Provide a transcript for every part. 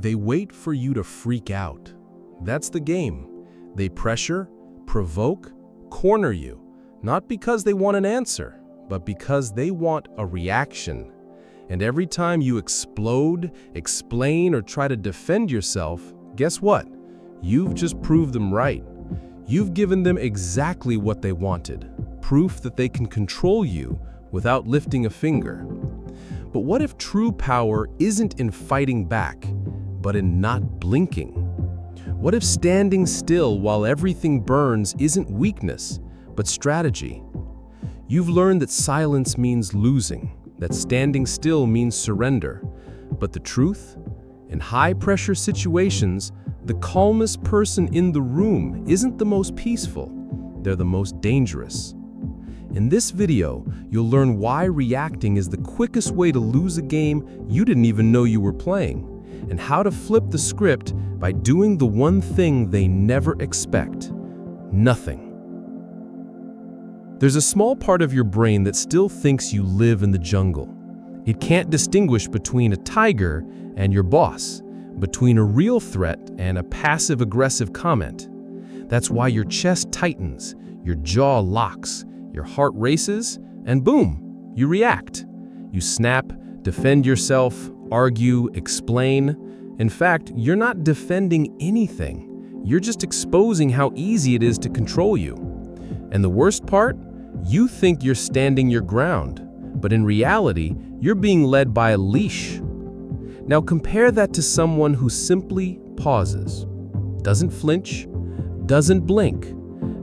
They wait for you to freak out. That's the game. They pressure, provoke, corner you, not because they want an answer, but because they want a reaction. And every time you explode, explain, or try to defend yourself, guess what? You've just proved them right. You've given them exactly what they wanted, proof that they can control you without lifting a finger. But what if true power isn't in fighting back, but in not blinking? What if standing still while everything burns isn't weakness, but strategy? You've learned that silence means losing, that standing still means surrender. But the truth? In high-pressure situations, the calmest person in the room isn't the most peaceful. They're the most dangerous. In this video, you'll learn why reacting is the quickest way to lose a game you didn't even know you were playing, and how to flip the script by doing the one thing they never expect: nothing. There's a small part of your brain that still thinks you live in the jungle. It can't distinguish between a tiger and your boss, between a real threat and a passive-aggressive comment. That's why your chest tightens, your jaw locks, your heart races, and boom, you react. You snap, defend yourself, argue, explain. In fact, you're not defending anything. You're just exposing how easy it is to control you. And the worst part? You think you're standing your ground, but in reality, you're being led by a leash. Now compare that to someone who simply pauses, doesn't flinch, doesn't blink,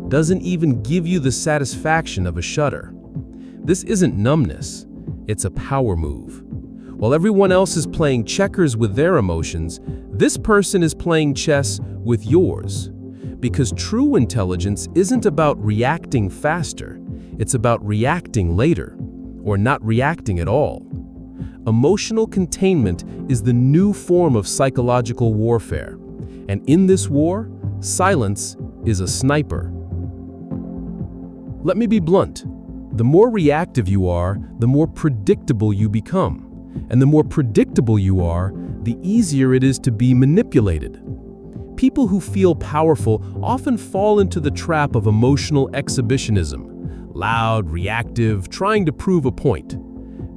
doesn't even give you the satisfaction of a shudder. This isn't numbness, it's a power move. While everyone else is playing checkers with their emotions, this person is playing chess with yours. Because true intelligence isn't about reacting faster, it's about reacting later, or not reacting at all. Emotional containment is the new form of psychological warfare, and in this war, silence is a sniper. Let me be blunt. The more reactive you are, the more predictable you become. And the more predictable you are, the easier it is to be manipulated. People who feel powerful often fall into the trap of emotional exhibitionism, loud, reactive, trying to prove a point.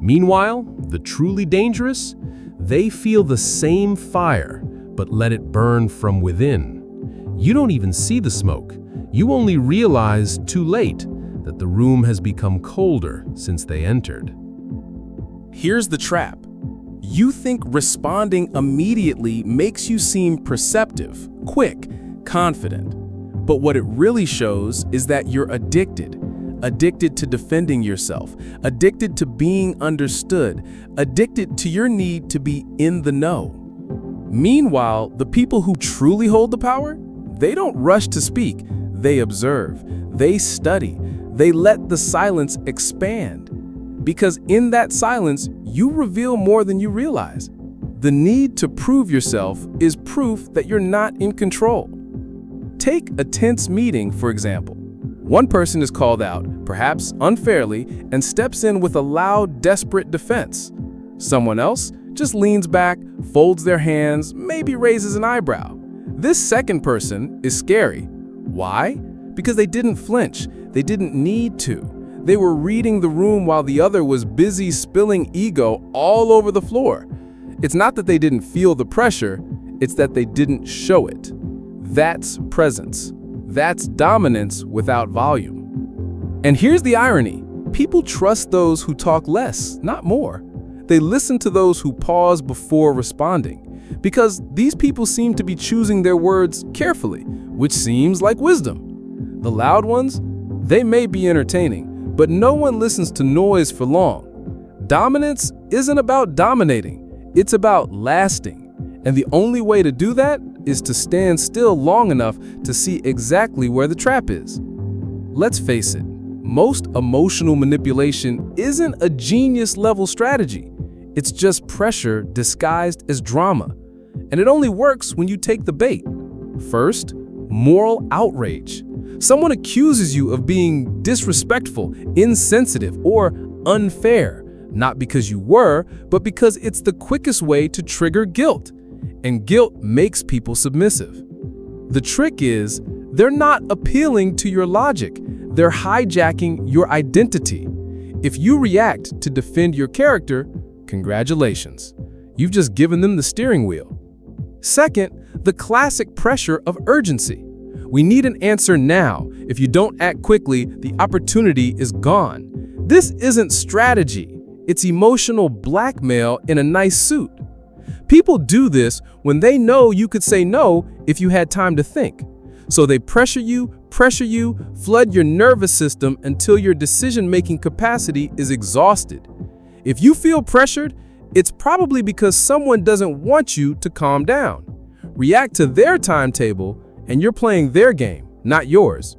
Meanwhile, the truly dangerous, they feel the same fire, but let it burn from within. You don't even see the smoke. You only realize too late that the room has become colder since they entered. Here's the trap. You think responding immediately makes you seem perceptive, quick, confident. But what it really shows is that you're addicted to defending yourself, addicted to being understood, addicted to your need to be in the know. Meanwhile, the people who truly hold the power, they don't rush to speak. They observe, they study, they let the silence expand. Because in that silence, you reveal more than you realize. The need to prove yourself is proof that you're not in control. Take a tense meeting, for example. One person is called out, perhaps unfairly, and steps in with a loud, desperate defense. Someone else just leans back, folds their hands, maybe raises an eyebrow. This second person is scary. Why? Because they didn't flinch. They didn't need to. They were reading the room while the other was busy spilling ego all over the floor. It's not that they didn't feel the pressure, it's that they didn't show it. That's presence. That's dominance without volume. And here's the irony. People trust those who talk less, not more. They listen to those who pause before responding, because these people seem to be choosing their words carefully, which seems like wisdom. The loud ones, they may be entertaining, but no one listens to noise for long. Dominance isn't about dominating, it's about lasting. And the only way to do that is to stand still long enough to see exactly where the trap is. Let's face it, most emotional manipulation isn't a genius-level strategy. It's just pressure disguised as drama. And it only works when you take the bait. First, moral outrage. Someone accuses you of being disrespectful, insensitive, or unfair, not because you were, but because it's the quickest way to trigger guilt. And guilt makes people submissive. The trick is, they're not appealing to your logic. They're hijacking your identity. If you react to defend your character, congratulations. You've just given them the steering wheel. Second, the classic pressure of urgency. We need an answer now. If you don't act quickly, the opportunity is gone. This isn't strategy. It's emotional blackmail in a nice suit. People do this when they know you could say no if you had time to think. So they pressure you, flood your nervous system until your decision-making capacity is exhausted. If you feel pressured, it's probably because someone doesn't want you to calm down. React to their timetable, and you're playing their game, not yours.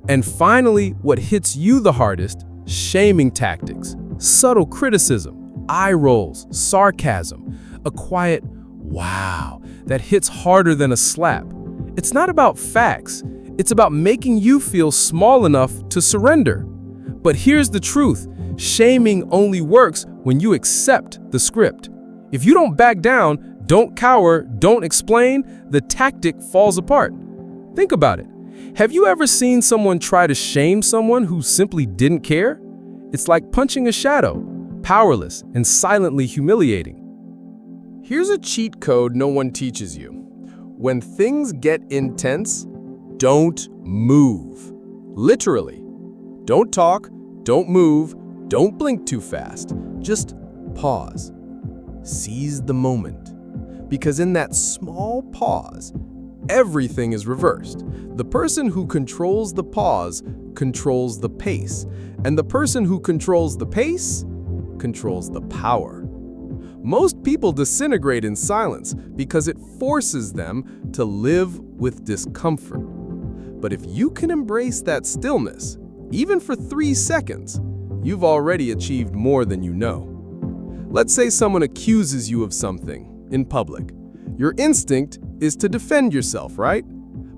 And finally, what hits you the hardest, shaming tactics, subtle criticism, eye rolls, sarcasm, a quiet wow that hits harder than a slap. It's not about facts, it's about making you feel small enough to surrender. But here's the truth, shaming only works when you accept the script. If you don't back down, don't cower, don't explain, the tactic falls apart. Think about it. Have you ever seen someone try to shame someone who simply didn't care? It's like punching a shadow, powerless and silently humiliating. Here's a cheat code no one teaches you. When things get intense, don't move. Literally. Don't talk, don't move, don't blink too fast. Just pause. Seize the moment. Because in that small pause, everything is reversed. The person who controls the pause controls the pace, and the person who controls the pace controls the power. Most people disintegrate in silence because it forces them to live with discomfort. But if you can embrace that stillness, even for 3 seconds, you've already achieved more than you know. Let's say someone accuses you of something in public. Your instinct is to defend yourself, right?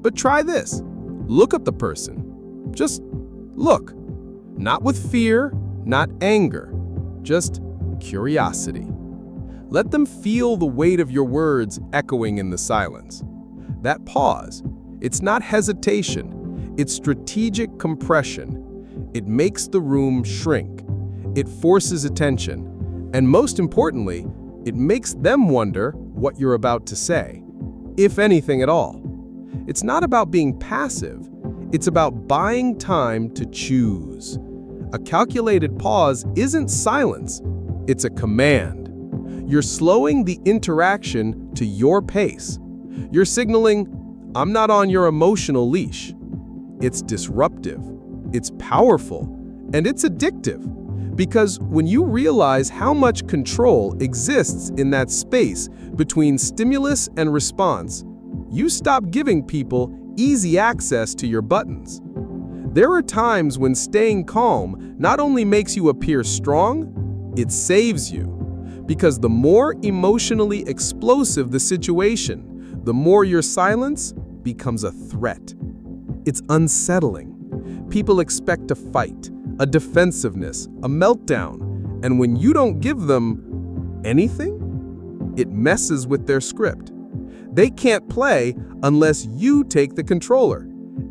But try this. Look at the person. Just look. Not with fear, not anger, just curiosity. Let them feel the weight of your words echoing in the silence. That pause, it's not hesitation, it's strategic compression. It makes the room shrink. It forces attention. And most importantly, it makes them wonder what you're about to say, if anything at all. It's not about being passive, it's about buying time to choose. A calculated pause isn't silence, it's a command. You're slowing the interaction to your pace. You're signaling, I'm not on your emotional leash. It's disruptive, it's powerful, and it's addictive. Because when you realize how much control exists in that space between stimulus and response, you stop giving people easy access to your buttons. There are times when staying calm not only makes you appear strong, it saves you. Because the more emotionally explosive the situation, the more your silence becomes a threat. It's unsettling. People expect a fight, a defensiveness, a meltdown, and when you don't give them anything, it messes with their script. They can't play unless you take the controller,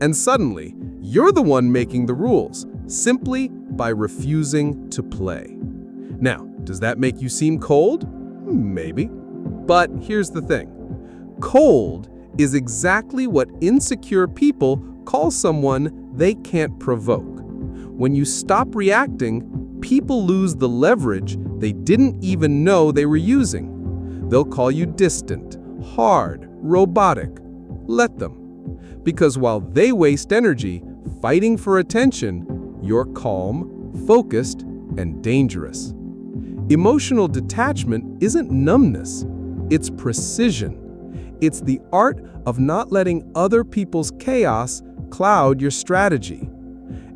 and suddenly, you're the one making the rules, simply by refusing to play. Now, does that make you seem cold? Maybe. But here's the thing. Cold is exactly what insecure people call someone they can't provoke. When you stop reacting, people lose the leverage they didn't even know they were using. They'll call you distant, hard, robotic. Let them. Because while they waste energy fighting for attention, you're calm, focused, and dangerous. Emotional detachment isn't numbness, it's precision. It's the art of not letting other people's chaos cloud your strategy.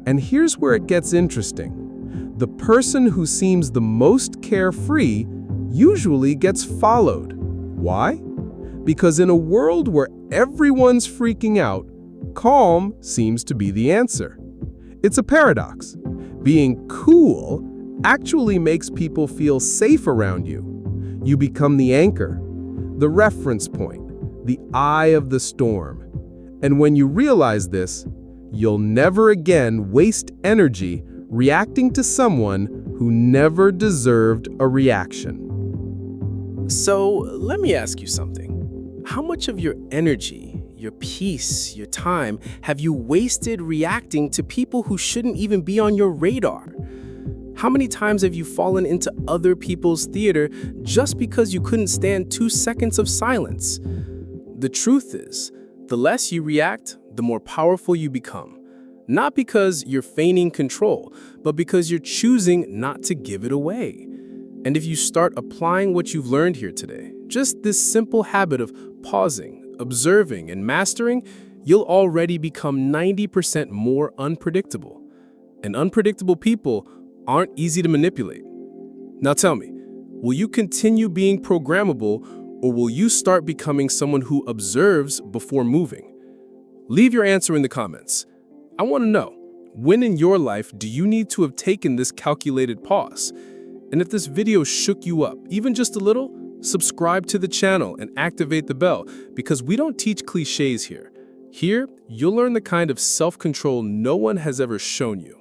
And here's where it gets interesting. The person who seems the most carefree usually gets followed. Why? Because in a world where everyone's freaking out, calm seems to be the answer. It's a paradox. Being cool actually makes people feel safe around you. You become the anchor. the reference point, the eye of the storm. And when you realize this, you'll never again waste energy reacting to someone who never deserved a reaction. So let me ask you something. How much of your energy, your peace, your time have you wasted reacting to people who shouldn't even be on your radar? How many times have you fallen into other people's theater just because you couldn't stand 2 seconds of silence? The truth is, the less you react, the more powerful you become. Not because you're feigning control, but because you're choosing not to give it away. And if you start applying what you've learned here today, just this simple habit of pausing, observing, and mastering, you'll already become 90% more unpredictable. And unpredictable people aren't easy to manipulate. Now tell me, will you continue being programmable, or will you start becoming someone who observes before moving? Leave your answer in the comments. I want to know, when in your life do you need to have taken this calculated pause? And if this video shook you up, even just a little, subscribe to the channel and activate the bell, because we don't teach cliches here. Here, you'll learn the kind of self-control no one has ever shown you.